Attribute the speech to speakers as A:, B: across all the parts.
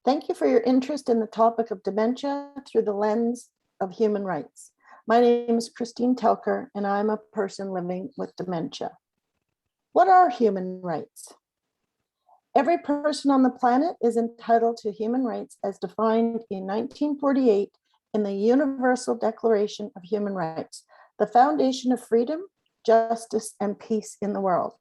A: Thank you for your interest in the topic of dementia through the lens of human rights. My name is Christine Thelker, and I'm a person living with dementia. What are human rights? Every person on the planet is entitled to human rights as defined in 1948 in the Universal Declaration of Human Rights, the foundation of freedom, justice, and peace in the world.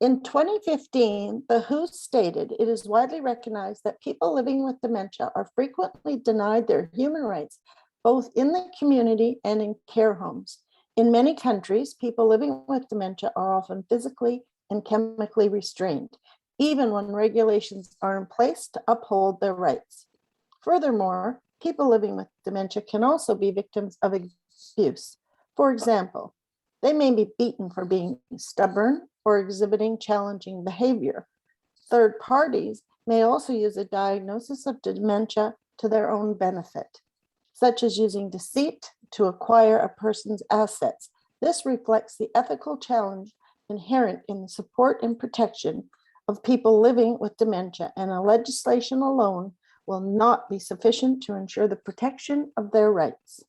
A: In 2015, the WHO stated it is widely recognized that people living with dementia are frequently denied their human rights, both in the community and in care homes. In many countries, people living with dementia are often physically and chemically restrained, even when regulations are in place to uphold their rights. Furthermore, people living with dementia can also be victims of abuse. For example, they may be beaten for being stubborn or exhibiting challenging behavior. Third parties may also use a diagnosis of dementia to their own benefit, such as using deceit to acquire a person's assets. This reflects the ethical challenge inherent in the support and protection of people living with dementia, and a legislation alone will not be sufficient to ensure the protection of their rights.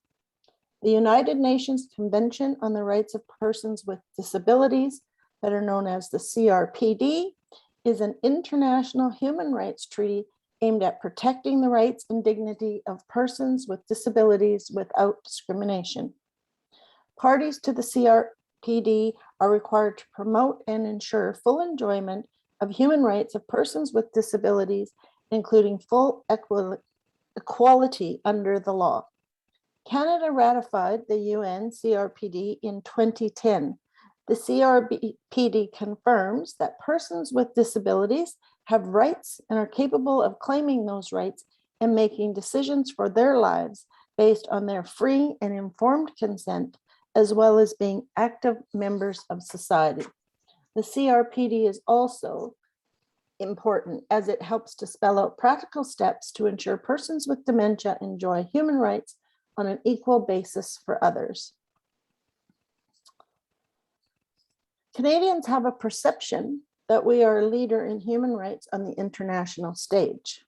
A: The United Nations Convention on the Rights of Persons with Disabilities, that are known as the CRPD, is an international human rights treaty aimed at protecting the rights and dignity of persons with disabilities without discrimination. Parties to the CRPD are required to promote and ensure full enjoyment of human rights of persons with disabilities, including full equality under the law. Canada ratified the UN CRPD in 2010. The CRPD confirms that persons with disabilities have rights and are capable of claiming those rights and making decisions for their lives based on their free and informed consent, as well as being active members of society. The CRPD is also important as it helps to spell out practical steps to ensure persons with dementia enjoy human rights on an equal basis for others. Canadians have a perception that we are a leader in human rights on the international stage.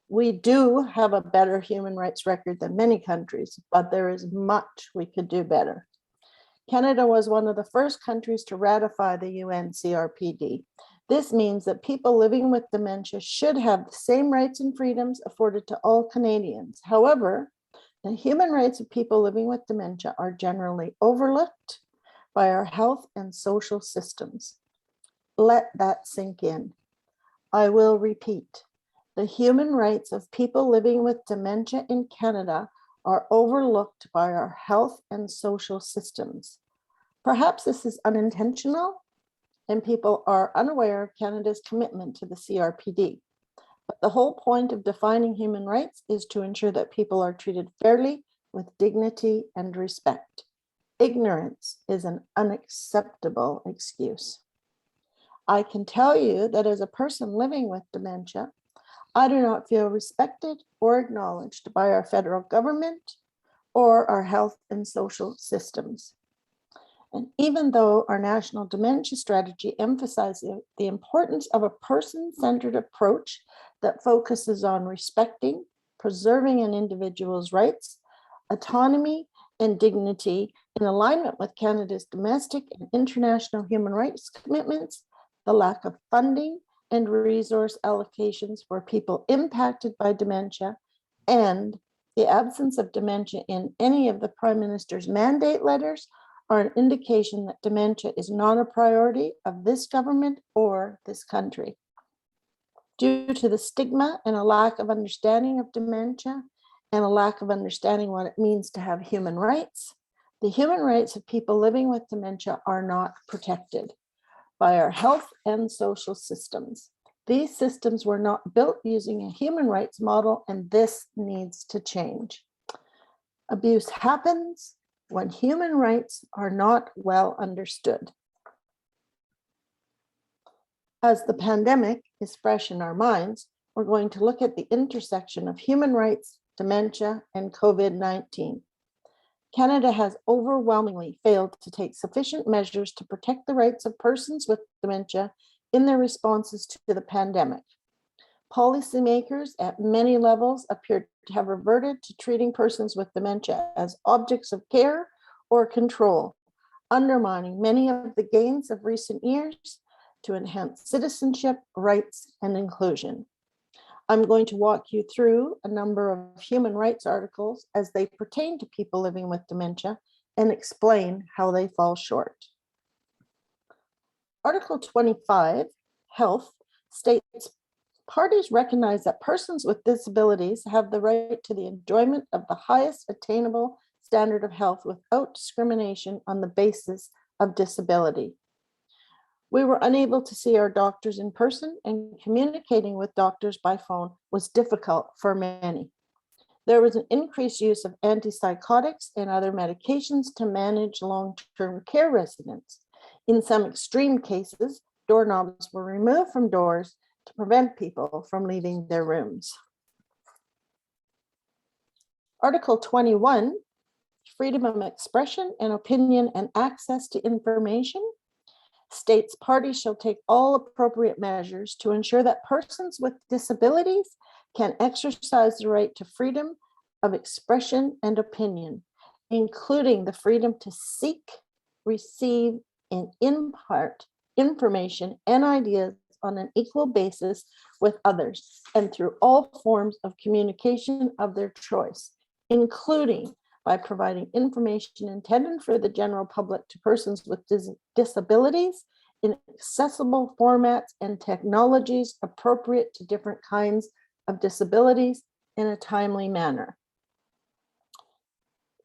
A: We do have a better human rights record than many countries, but there is much we could do better. Canada was one of the first countries to ratify the UN CRPD. This means that people living with dementia should have the same rights and freedoms afforded to all Canadians. However, the human rights of people living with dementia are generally overlooked by our health and social systems. Let that sink in. I will repeat. The human rights of people living with dementia in Canada are overlooked by our health and social systems. Perhaps this is unintentional and people are unaware of Canada's commitment to the CRPD. But the whole point of defining human rights is to ensure that people are treated fairly with dignity and respect. Ignorance is an unacceptable excuse. I can tell you that as a person living with dementia, I do not feel respected or acknowledged by our federal government or our health and social systems. And even though our national dementia strategy emphasizes the importance of a person-centered approach that focuses on respecting, preserving an individual's rights, autonomy, and dignity in alignment with Canada's domestic and international human rights commitments, the lack of funding and resource allocations for people impacted by dementia, and the absence of dementia in any of the Prime Minister's mandate letters are an indication that dementia is not a priority of this government or this country. Due to the stigma and a lack of understanding of dementia and a lack of understanding what it means to have human rights, the human rights of people living with dementia are not protected by our health and social systems. These systems were not built using a human rights model, and this needs to change. Abuse happens when human rights are not well understood. As the pandemic is fresh in our minds, we're going to look at the intersection of human rights, dementia, and COVID-19. Canada has overwhelmingly failed to take sufficient measures to protect the rights of persons with dementia in their responses to the pandemic. Policymakers at many levels appear to have reverted to treating persons with dementia as objects of care or control, undermining many of the gains of recent years to enhance citizenship, rights, and inclusion. I'm going to walk you through a number of human rights articles as they pertain to people living with dementia and explain how they fall short. Article 25, Health, states parties recognize that persons with disabilities have the right to the enjoyment of the highest attainable standard of health without discrimination on the basis of disability. We were unable to see our doctors in person, and communicating with doctors by phone was difficult for many. There was an increased use of antipsychotics and other medications to manage long-term care residents. In some extreme cases, doorknobs were removed from doors to prevent people from leaving their rooms. Article 21, freedom of expression and opinion and access to information, states parties shall take all appropriate measures to ensure that persons with disabilities can exercise the right to freedom of expression and opinion, including the freedom to seek, receive, and impart information and ideas on an equal basis with others and through all forms of communication of their choice, including by providing information intended for the general public to persons with disabilities in accessible formats and technologies appropriate to different kinds of disabilities in a timely manner.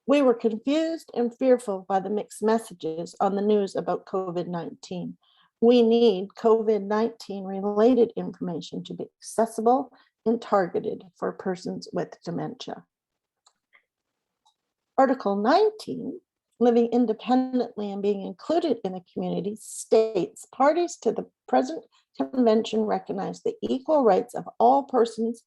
A: We were confused and fearful by the mixed messages on the news about COVID-19. We need COVID-19 related information to be accessible and targeted for persons with dementia. Article 19, living independently and being included in the community, states parties to the present convention recognize the equal rights of all persons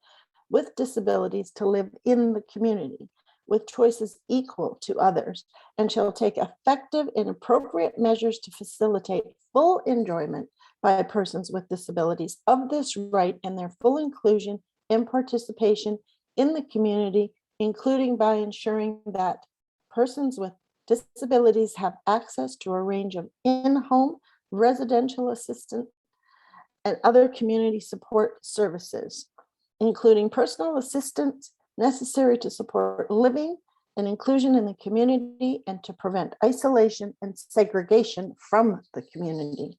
A: with disabilities to live in the community with choices equal to others, and shall take effective and appropriate measures to facilitate full enjoyment by persons with disabilities of this right and their full inclusion and participation in the community, including by ensuring that persons with disabilities have access to a range of in-home residential assistance and other community support services, including personal assistance necessary to support living and inclusion in the community and to prevent isolation and segregation from the community.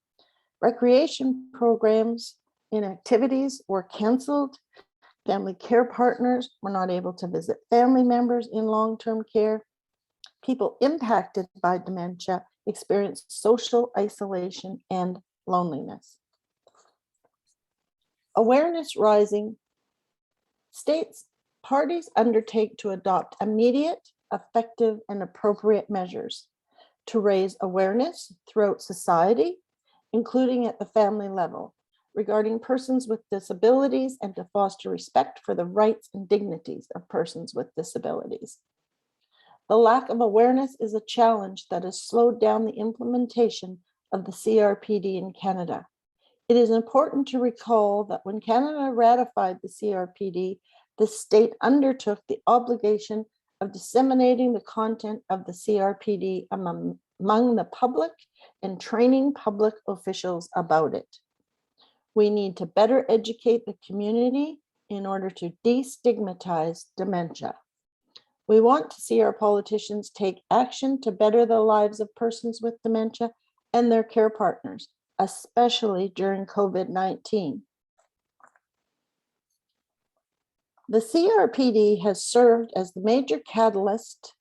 A: Recreation programs and activities were canceled. Family care partners were not able to visit family members in long-term care. People impacted by dementia experience social isolation and loneliness. Awareness rising, states parties undertake to adopt immediate, effective, and appropriate measures to raise awareness throughout society, including at the family level, regarding persons with disabilities and to foster respect for the rights and dignities of persons with disabilities. The lack of awareness is a challenge that has slowed down the implementation of the CRPD in Canada. It is important to recall that when Canada ratified the CRPD, the state undertook the obligation of disseminating the content of the CRPD among the public and training public officials about it. We need to better educate the community in order to destigmatize dementia. We want to see our politicians take action to better the lives of persons with dementia and their care partners, especially during COVID-19. The CRPD has served as the major catalyst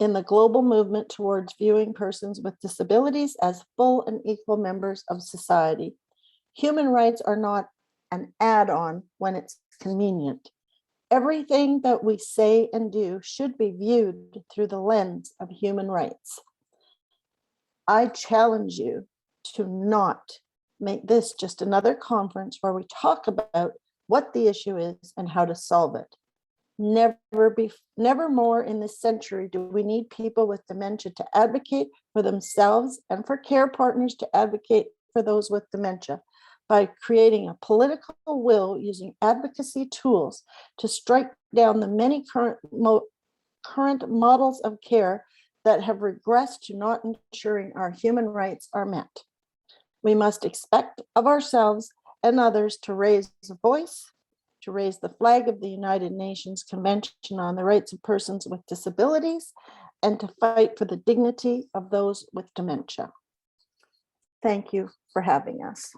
A: in the global movement towards viewing persons with disabilities as full and equal members of society. Human rights are not an add-on when it's convenient. Everything that we say and do should be viewed through the lens of human rights. I challenge you to not make this just another conference where we talk about what the issue is and how to solve it. Never more in this century do we need people with dementia to advocate for themselves and for care partners to advocate for those with dementia. by creating a political will using advocacy tools to strike down the many current models of care that have regressed to not ensuring our human rights are met. We must expect of ourselves and others to raise a voice, to raise the flag of the United Nations Convention on the Rights of Persons with Disabilities, and to fight for the dignity of those with dementia. Thank you for having us.